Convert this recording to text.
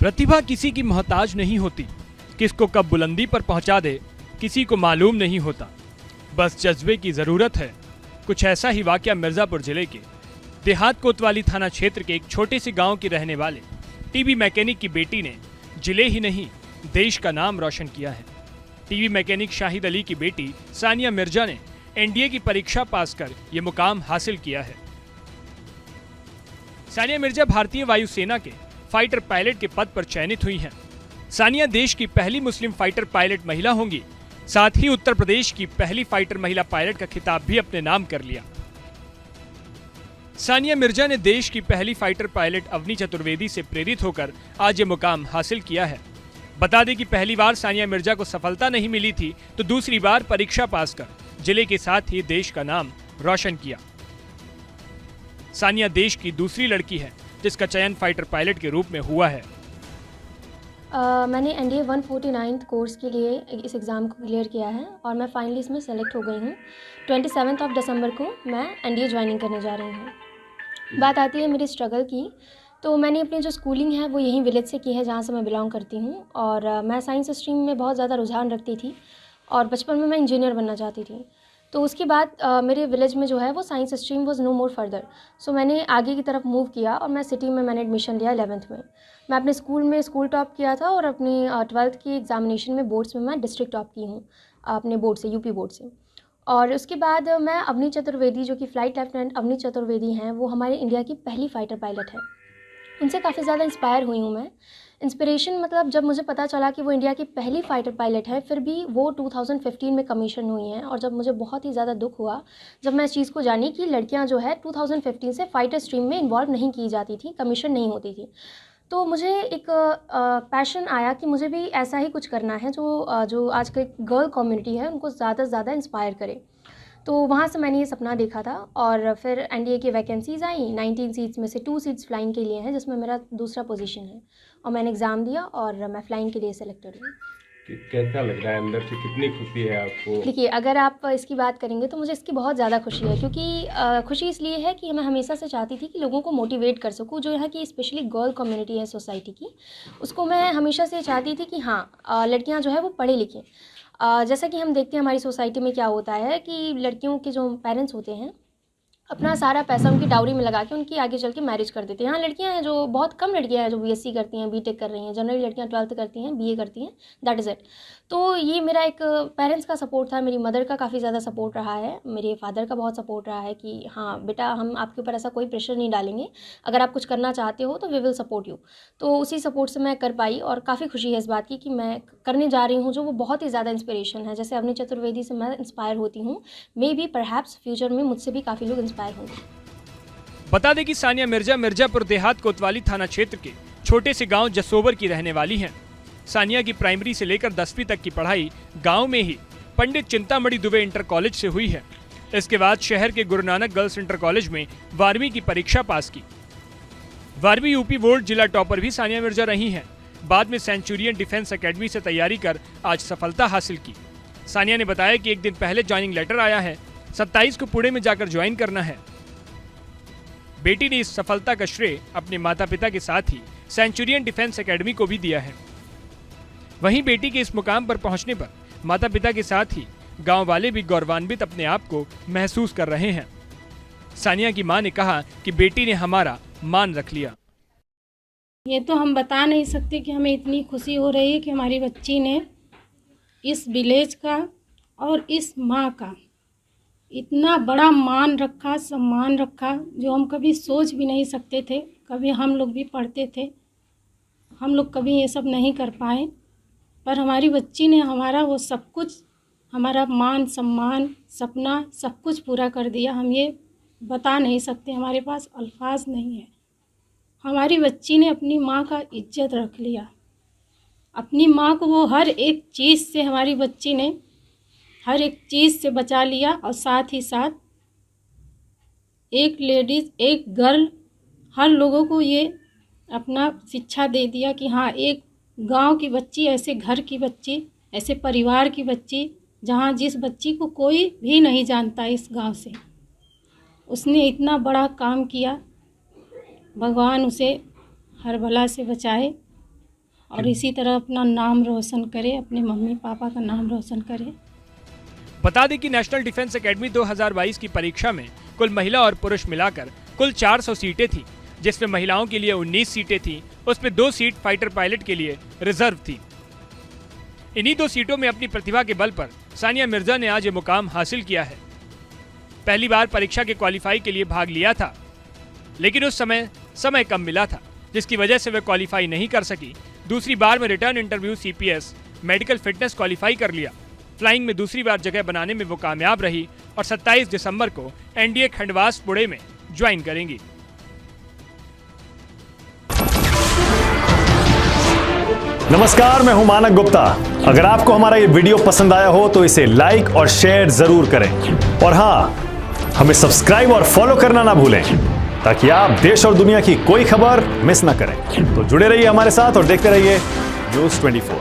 प्रतिभा किसी की मोहताज नहीं होती, किसको कब बुलंदी पर पहुंचा दे किसी को मालूम नहीं होता, बस जज्बे की जरूरत है। कुछ ऐसा ही वाकया मिर्जापुर जिले के देहात कोतवाली थाना क्षेत्र के एक छोटे से गांव के रहने वाले टीवी मैकेनिक की बेटी ने जिले ही नहीं देश का नाम रोशन किया है। टीवी मैकेनिक शाहिद अली की बेटी सानिया मिर्जा ने एनडीए की परीक्षा पास कर ये मुकाम हासिल किया है। सानिया मिर्जा भारतीय वायुसेना के फाइटर पायलट के पद पर चयनित हुई हैं। सानिया देश की पहली मुस्लिम फाइटर पायलट महिला होंगी, साथ ही उत्तर प्रदेश की पहली फाइटर महिला पायलट का खिताब भी अपने नाम कर लिया। सानिया मिर्जा ने देश की पहली फाइटर पायलट अवनी चतुर्वेदी से प्रेरित होकर आज ये मुकाम हासिल किया है। बता दें कि पहली बार सानिया मिर्जा को सफलता नहीं मिली थी, तो दूसरी बार परीक्षा पास कर जिले के साथ ही देश का नाम रोशन किया। सानिया देश की दूसरी लड़की है जिसका चयन फाइटर पायलट के रूप में हुआ है। मैंने एनडीए 149 कोर्स के लिए इस एग्ज़ाम को क्लियर किया है और मैं फाइनली इसमें सेलेक्ट हो गई हूँ। 27 दिसंबर को मैं एनडीए ज्वाइनिंग करने जा रही हूँ। बात आती है मेरी स्ट्रगल की, तो मैंने अपनी जो स्कूलिंग है वो यहीं विलेज से की है जहाँ से मैं बिलोंग करती हूँ। और मैं साइंस स्ट्रीम में बहुत ज़्यादा रुझान रखती थी और बचपन में मैं इंजीनियर बनना चाहती थी। तो उसके बाद मेरे विलेज में जो है वो science stream was no more further, so मैंने आगे की तरफ मूव किया और मैं सिटी में मैंने एडमिशन लिया 11th में। मैं अपने स्कूल में स्कूल टॉप किया था और अपनी 12th की एग्जामिनेशन में बोर्ड्स में मैं डिस्ट्रिक्ट टॉप की हूँ अपने बोर्ड से, यूपी बोर्ड से। और उसके बाद मैं अवनी चतुर्वेदी, जो कि फ़्लाइट लेफ्टिनेंट अवनी चतुर्वेदी हैं, वो हमारे इंडिया की पहली फ़ाइटर पायलट है। उनसे काफ़ी ज़्यादा इंस्पायर हुई हूँ मैं। इंस्पिरेशन मतलब जब मुझे पता चला कि वो इंडिया की पहली फ़ाइटर पायलट है, फिर भी वो 2015 में कमीशन हुई हैं, और जब मुझे बहुत ही ज़्यादा दुख हुआ जब मैं इस चीज़ को जानी कि लड़कियां जो है 2015 से फ़ाइटर स्ट्रीम में इन्वॉल्व नहीं की जाती थी, कमीशन नहीं होती थी। तो मुझे एक पैशन आया कि मुझे भी ऐसा ही कुछ करना है जो आज की गर्ल कम्युनिटी है उनको ज़्यादा से ज़्यादा इंस्पायर करे। तो वहाँ से मैंने ये सपना देखा था और फिर एनडीए की वैकेंसीज़ आई। 19 सीट्स में से 2 सीट्स फ्लाइंग के लिए हैं, जिसमें मेरा दूसरा पोजीशन है, और मैंने एग्ज़ाम दिया और मैं फ्लाइंग के लिए सेलेक्टेड हुई। कैसा लग रहा है अंदर से, कितनी खुशी है आपको? देखिए, अगर आप इसकी बात करेंगे तो मुझे इसकी बहुत ज़्यादा खुशी है, क्योंकि खुशी इसलिए है कि मैं हमेशा से चाहती थी कि लोगों को मोटिवेट कर सकूँ। जो यहाँ की स्पेशली गर्ल कम्युनिटी है सोसाइटी की, उसको मैं हमेशा से चाहती थी कि हाँ, लड़कियाँ जो है वो पढ़े लिखें। जैसा कि हम देखते हैं हमारी सोसाइटी में क्या होता है कि लड़कियों के जो पेरेंट्स होते हैं अपना सारा पैसा उनकी डाउरी में लगा के उनकी आगे चल के मैरिज कर देते हैं। यहाँ लड़कियाँ हैं जो बहुत कम लड़कियाँ हैं जो बीएससी करती हैं, बीटेक कर रही हैं। जनरली लड़कियाँ 12th करती हैं, बीए करती हैं, दैट इज़ इट। तो ये मेरा एक पेरेंट्स का सपोर्ट था, मेरी मदर का काफ़ी ज़्यादा सपोर्ट रहा है, मेरे फादर का बहुत सपोर्ट रहा है कि हाँ बेटा, हम आपके ऊपर ऐसा कोई प्रेशर नहीं डालेंगे, अगर आप कुछ करना चाहते हो तो वी विल सपोर्ट यू। तो उसी सपोर्ट से मैं कर पाई और काफ़ी खुशी है इस बात की कि मैं करने जा रही हूँ जो वो बहुत ही ज़्यादा इंस्पिरेशन है। जैसे अवनी चतुर्वेदी से मैं इंस्पायर होती हूँ, मे बी परहैप्स फ्यूचर में मुझसे भी काफ़ी लोग इंस्पायर होंगे। बता दें कि सानिया मिर्जा मिर्जापुर देहात कोतवाली थाना क्षेत्र के छोटे से गांव जसोबर की रहने वाली हैं। सानिया की प्राइमरी से लेकर 10वीं तक की पढ़ाई गांव में ही पंडित चिंतामणि दुबे इंटर कॉलेज से हुई है। इसके बाद शहर के Guru Nanak girls inter college में 12वीं की परीक्षा पास की। 12वीं यूपी बोर्ड जिला टॉपर भी सानिया मिर्जा रही हैं। बाद में सेंचुरियन डिफेंस अकेडमी से तैयारी कर आज सफलता हासिल की। सानिया ने बताया कि एक दिन पहले ज्वाइनिंग लेटर आया है, 27 को पुणे में जाकर ज्वाइन करना है। बेटी ने इस सफलता का श्रेय अपने माता पिता के साथ ही सेंचुरियन डिफेंस एकेडमी को भी दिया है। वहीं बेटी के इस मुकाम पर पहुंचने पर माता पिता के साथ ही गांव वाले भी गौरवान्वित अपने आप को महसूस कर रहे हैं। सानिया की मां ने कहा कि बेटी ने हमारा मान रख लिया। ये तो हम बता नहीं सकते कि हमें इतनी खुशी हो रही है कि हमारी बच्ची ने इस विलेज का और इस माँ का इतना बड़ा मान रखा, सम्मान रखा, जो हम कभी सोच भी नहीं सकते थे। कभी हम लोग भी पढ़ते थे, हम लोग कभी ये सब नहीं कर पाए, पर हमारी बच्ची ने हमारा वो सब कुछ, हमारा मान सम्मान, सपना, सब कुछ पूरा कर दिया। हम ये बता नहीं सकते, हमारे पास अल्फाज नहीं है। हमारी बच्ची ने अपनी माँ का इज्जत रख लिया, अपनी माँ को वो हर एक चीज़ से, हमारी बच्ची ने हर एक चीज़ से बचा लिया। और साथ ही साथ एक लेडीज़, एक गर्ल, हर लोगों को ये अपना शिक्षा दे दिया कि हाँ, एक गांव की बच्ची, ऐसे घर की बच्ची, ऐसे परिवार की बच्ची, जहाँ जिस बच्ची को कोई भी नहीं जानता इस गांव से, उसने इतना बड़ा काम किया। भगवान उसे हर बला से बचाए। और इसी तरह अपना नाम रोशन करे, अपने मम्मी पापा का नाम रोशन करे। बता दें कि नेशनल डिफेंस एकेडमी 2022 की परीक्षा में कुल महिला और पुरुष मिलाकर कुल 400 सीटें थी, जिसमें महिलाओं के लिए 19 सीटें थी, उसमें 2 सीट फाइटर पायलट के लिए रिजर्व थी। इन्हीं 2 सीटों में अपनी प्रतिभा के बल पर सानिया मिर्जा ने आज ये मुकाम हासिल किया है। पहली बार परीक्षा के क्वालिफाई के लिए भाग लिया था, लेकिन उस समय कम मिला था, जिसकी वजह से वे क्वालिफाई नहीं कर सकी। दूसरी बार में return interview CPS medical fitness qualify कर लिया। फ्लाइंग में दूसरी बार जगह बनाने में वो कामयाब रही और 27 दिसंबर को NDA खंडवास पुणे में ज्वाइन करेंगी। नमस्कार, मैं हूं मानक गुप्ता। अगर आपको हमारा ये वीडियो पसंद आया हो तो इसे लाइक और शेयर जरूर करें, और हां, हमें सब्सक्राइब और फॉलो करना ना भूलें ताकि आप देश और दुनिया की कोई खबर मिस ना करें। तो जुड़े रहिए हमारे साथ और देखते रहिए News 24।